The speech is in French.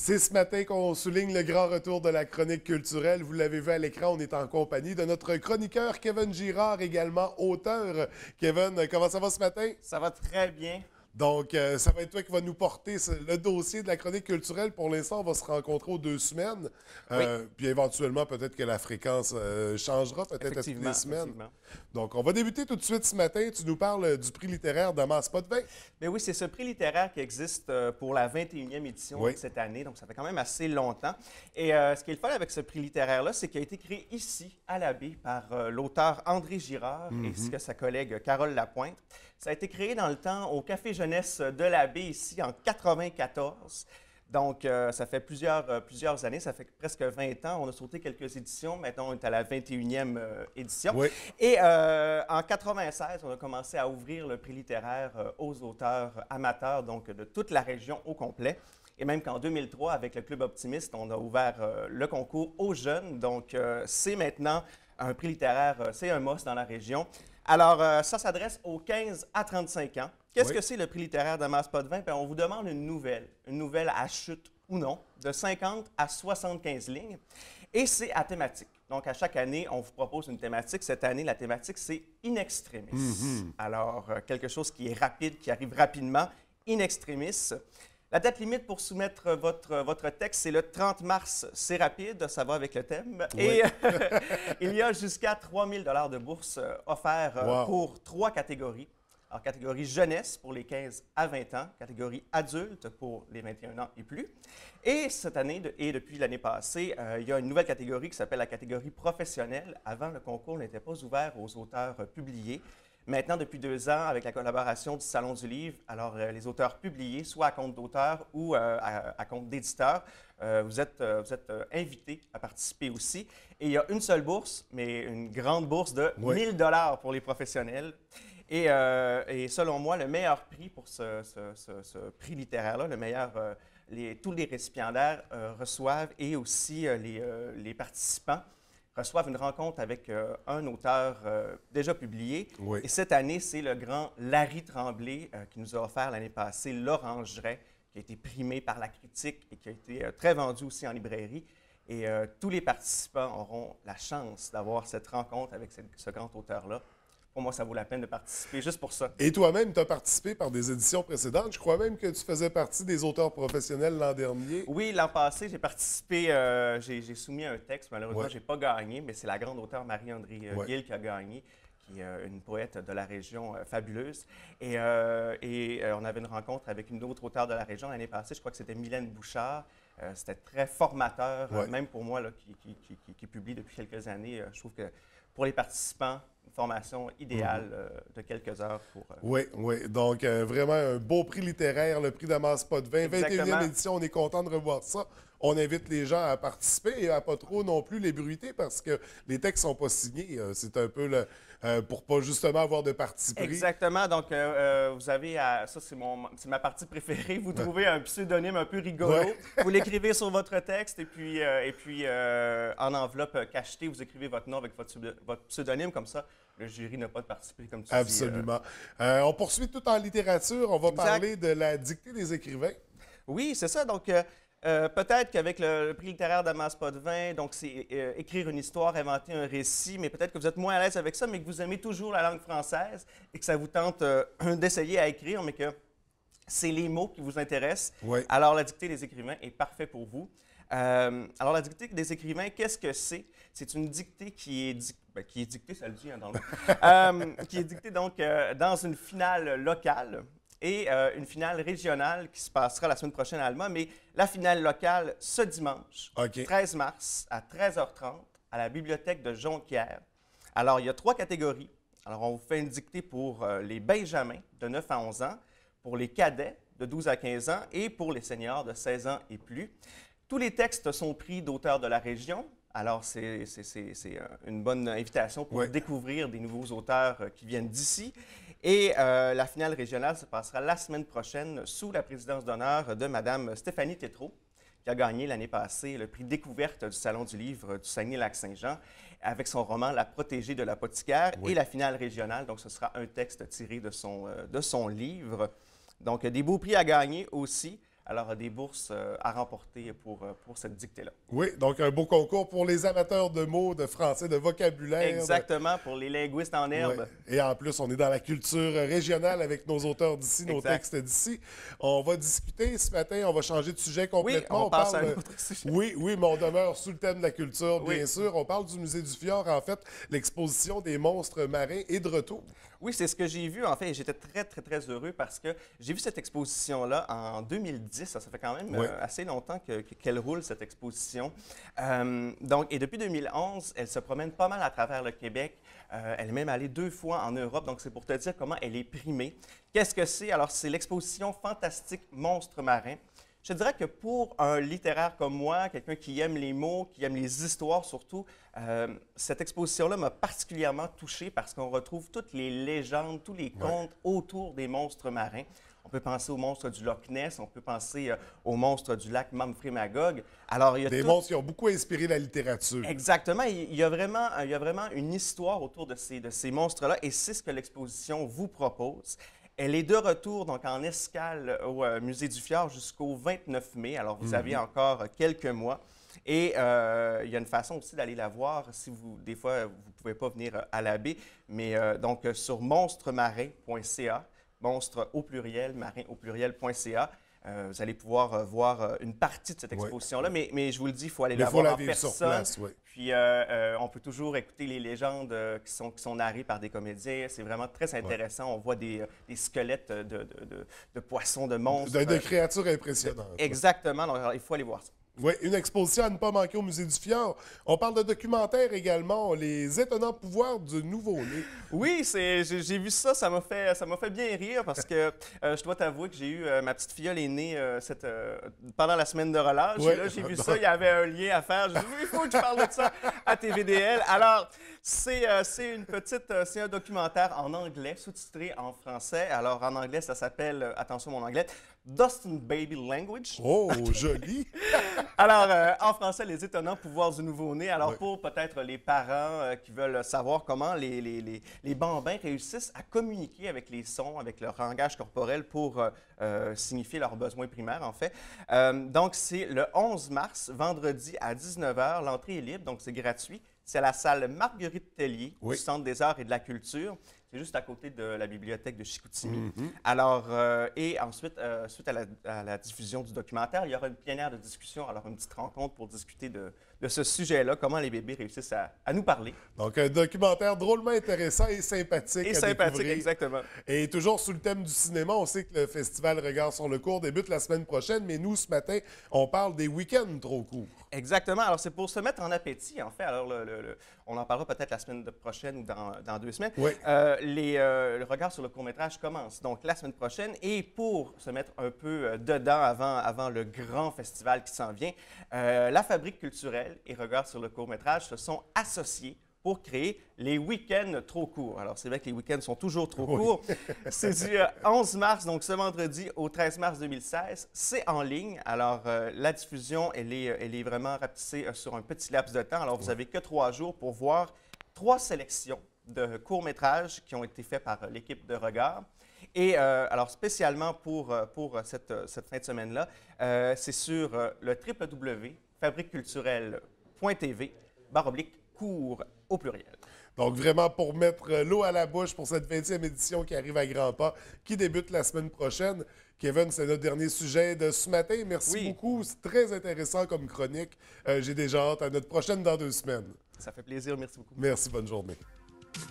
C'est ce matin qu'on souligne le grand retour de la chronique culturelle. Vous l'avez vu à l'écran, on est en compagnie de notre chroniqueur Kevin Girard, également auteur. Kevin, comment ça va ce matin? Ça va très bien. Donc, ça va être toi qui va nous porter le dossier de la chronique culturelle. Pour l'instant, on va se rencontrer aux 2 semaines. Oui. Puis éventuellement, peut-être que la fréquence changera, peut-être à toutes les semaines. Donc, on va débuter tout de suite ce matin. Tu nous parles du prix littéraire Damas Potvin. Mais oui, c'est ce prix littéraire qui existe pour la 21e édition de cette année. Donc, ça fait quand même assez longtemps. Et ce qui est le fun avec ce prix littéraire-là, c'est qu'il a été créé ici, à la baie, par l'auteur André Girard ainsi que sa collègue Carole Lapointe. Ça a été créé dans le temps au Café Jeunesse de la baie, ici, en 1994. Donc, ça fait plusieurs années, ça fait presque 20 ans. On a sauté quelques éditions. Maintenant, on est à la 21e édition. Oui. Et en 1996, on a commencé à ouvrir le prix littéraire aux auteurs amateurs, donc de toute la région au complet. Et même qu'en 2003, avec le Club Optimiste, on a ouvert le concours aux jeunes. Donc, c'est maintenant un prix littéraire, c'est un must dans la région. Alors, ça s'adresse aux 15 à 35 ans. Qu'est-ce que c'est le prix littéraire Damas Potvin? Bien, on vous demande une nouvelle à chute ou non, de 50 à 75 lignes, et c'est à thématique. Donc, à chaque année, on vous propose une thématique. Cette année, la thématique, c'est in extremis. Alors, quelque chose qui est rapide, qui arrive rapidement, in extremis. La date limite pour soumettre votre texte, c'est le 30 mars. C'est rapide, ça va avec le thème. Oui. Et il y a jusqu'à 3 000 $ de bourse offerts pour 3 catégories. Alors, catégorie jeunesse pour les 15 à 20 ans, catégorie adulte pour les 21 ans et plus. Et cette année, et depuis l'année passée, il y a une nouvelle catégorie qui s'appelle la catégorie professionnelle. Avant, le concours n'était pas ouvert aux auteurs publiés. Maintenant, depuis 2 ans, avec la collaboration du Salon du Livre, alors les auteurs publiés, soit à compte d'auteur ou à compte d'éditeur, vous êtes invités à participer aussi. Et il y a une seule bourse, mais une grande bourse de 1 000 $ pour les professionnels. Et selon moi, le meilleur prix pour ce prix littéraire-là, le meilleur, tous les récipiendaires reçoivent et aussi les participants reçoivent une rencontre avec un auteur déjà publié. Oui. Et cette année, c'est le grand Larry Tremblay qui nous a offert l'année passée L'Orangerie, qui a été primé par la critique et qui a été très vendu aussi en librairie. Et tous les participants auront la chance d'avoir cette rencontre avec ce grand auteur-là. Pour moi, ça vaut la peine de participer juste pour ça. Et toi-même, tu as participé par des éditions précédentes. Je crois même que tu faisais partie des auteurs professionnels l'an dernier. Oui, l'an passé, j'ai participé, j'ai soumis un texte. Malheureusement, je n'ai pas gagné, mais c'est la grande auteure Marie-André Gill qui a gagné, qui est une poète de la région fabuleuse. Et on avait une rencontre avec une autre auteure de la région l'année passée. Je crois que c'était Mylène Bouchard. C'était très formateur, même pour moi, là, qui publie depuis quelques années. Je trouve que pour les participants, une formation idéale de quelques heures pour... Oui. Donc, vraiment un beau prix littéraire, le prix Damas Potvin. 21e édition, on est content de revoir ça. On invite les gens à participer et à pas trop non plus les bruiter parce que les textes sont pas signés. C'est un peu pour pas justement avoir de parti pris. Exactement. Donc, vous avez, ça c'est ma partie préférée, vous trouvez un pseudonyme un peu rigolo. Vous l'écrivez sur votre texte et puis en enveloppe cachetée, vous écrivez votre nom avec votre pseudonyme. Comme ça, le jury n'a pas de participer, comme tu dis. Absolument. On poursuit tout en littérature. On va parler de la dictée des écrivains. Oui, c'est ça. Donc, peut-être qu'avec le prix littéraire Damas Potvin, donc c'est écrire une histoire, inventer un récit, mais peut-être que vous êtes moins à l'aise avec ça, mais que vous aimez toujours la langue française et que ça vous tente d'essayer à écrire, mais que c'est les mots qui vous intéressent. Oui. Alors, la dictée des écrivains est parfait pour vous. Alors, la dictée des écrivains, qu'est-ce que c'est? C'est une dictée qui est dictée, ça le dit, hein, dans le qui est dictée donc dans une finale locale et une finale régionale qui se passera la semaine prochaine à Alma, mais la finale locale ce dimanche, 13 mars, à 13h30, à la bibliothèque de Jonquière. Alors, il y a 3 catégories. Alors, on vous fait une dictée pour les benjamins de 9 à 11 ans, pour les cadets de 12 à 15 ans et pour les seniors de 16 ans et plus. Tous les textes sont pris d'auteurs de la région. Alors, c'est une bonne invitation pour découvrir des nouveaux auteurs qui viennent d'ici. Et la finale régionale se passera la semaine prochaine sous la présidence d'honneur de Mme Stéphanie Tétrault, qui a gagné l'année passée le prix découverte du Salon du Livre du Saguenay-Lac-Saint-Jean avec son roman La protégée de l'apothicaire et la finale régionale. Donc, ce sera un texte tiré de son livre. Donc, des beaux prix à gagner aussi. Alors, des bourses à remporter pour cette dictée-là. Oui, donc un beau concours pour les amateurs de mots, de français, de vocabulaire. Exactement, pour les linguistes en herbe. Ouais. Et en plus, on est dans la culture régionale avec nos auteurs d'ici, nos textes d'ici. On va discuter ce matin, on va changer de sujet complètement. Oui, on passe à un autre sujet. Oui, mais on demeure sous le thème de la culture, bien sûr. On parle du Musée du Fjord. En fait, l'exposition des monstres marins est de retour. Oui, c'est ce que j'ai vu, en fait, et j'étais très heureux parce que j'ai vu cette exposition-là en 2010. Ça fait quand même assez longtemps qu'elle roule, cette exposition. Et depuis 2011, elle se promène pas mal à travers le Québec. Elle est même allée 2 fois en Europe, donc c'est pour te dire comment elle est primée. Qu'est-ce que c'est? Alors, c'est l'exposition Fantastique Monstres marins. Je dirais que pour un littéraire comme moi, quelqu'un qui aime les mots, qui aime les histoires surtout, cette exposition-là m'a particulièrement touché parce qu'on retrouve toutes les légendes, tous les contes autour des monstres marins. On peut penser aux monstres du Loch Ness, on peut penser aux monstres du lac Mamfré Magog. Alors, il y a des monstres qui ont beaucoup inspiré la littérature. Exactement. Il y a vraiment une histoire autour de ces monstres-là et c'est ce que l'exposition vous propose. Elle est de retour donc en escale au Musée du Fjord jusqu'au 29 mai. Alors, vous avez encore quelques mois. Et il y a une façon aussi d'aller la voir si des fois, vous ne pouvez pas venir à la baie. Mais donc, sur monstremarin.ca, monstre au pluriel, marin au pluriel.ca. Vous allez pouvoir voir une partie de cette exposition-là, mais je vous le dis, il faut aller la voir en personne. Sur place, Puis on peut toujours écouter les légendes qui sont narrées par des comédiens. C'est vraiment très intéressant. On voit des squelettes de poissons, de monstres. De créatures impressionnantes. Exactement. Donc, il faut aller voir ça. Oui, une exposition à ne pas manquer au Musée du Fjord. On parle de documentaire également, les étonnants pouvoirs du nouveau-né. Oui, j'ai vu ça, ça m'a fait bien rire parce que je dois t'avouer que j'ai eu ma petite filleule est née pendant la semaine de relâche. Et là, j'ai vu ça, il y avait un lien à faire. J'ai dit, il faut que je parle de ça à TVDL. Alors, c'est un documentaire en anglais, sous-titré en français. Alors, en anglais, ça s'appelle, attention mon anglais, Dustin Baby Language. Oh, joli! Alors, en français, les étonnants pouvoirs du nouveau-né. Alors, pour peut-être les parents qui veulent savoir comment les bambins réussissent à communiquer avec les sons, avec leur langage corporel pour signifier leurs besoins primaires, en fait. Donc, c'est le 11 mars, vendredi à 19 h. L'entrée est libre, donc c'est gratuit. C'est à la salle Marguerite Tellier du Centre des arts et de la culture. C'est juste à côté de la bibliothèque de Chicoutimi. Alors, et ensuite, suite à la diffusion du documentaire, il y aura une plénière de discussion, alors une petite rencontre pour discuter de ce sujet-là, comment les bébés réussissent à nous parler. Donc, un documentaire drôlement intéressant et sympathique à découvrir. Exactement. Et toujours sous le thème du cinéma, on sait que le festival Regard sur le cours débute la semaine prochaine, mais nous, ce matin, on parle des week-ends trop courts. Exactement. Alors, c'est pour se mettre en appétit, en fait. Alors, on en parlera peut-être la semaine prochaine ou dans 2 semaines. Oui. Le regard sur le court-métrage commence donc la semaine prochaine. Et pour se mettre un peu dedans avant le grand festival qui s'en vient, la Fabrique culturelle et Regard sur le court-métrage se sont associés pour créer les week-ends trop courts. Alors, c'est vrai que les week-ends sont toujours trop courts. C'est du 11 mars, donc ce vendredi, au 13 mars 2016. C'est en ligne. Alors, la diffusion, elle est vraiment rapetissée sur un petit laps de temps. Alors, vous n'avez que 3 jours pour voir 3 sélections de courts-métrages qui ont été faits par l'équipe de Regard. Et alors, spécialement pour cette fin de semaine-là, c'est sur le www.fabriqueculturelle.tv/cours au pluriel. Donc, vraiment, pour mettre l'eau à la bouche pour cette 20e édition qui arrive à grands pas, qui débute la semaine prochaine. Kevin, c'est notre dernier sujet de ce matin. Merci beaucoup. C'est très intéressant comme chronique. J'ai déjà hâte à notre prochaine dans 2 semaines. Ça fait plaisir. Merci beaucoup. Merci. Bonne journée.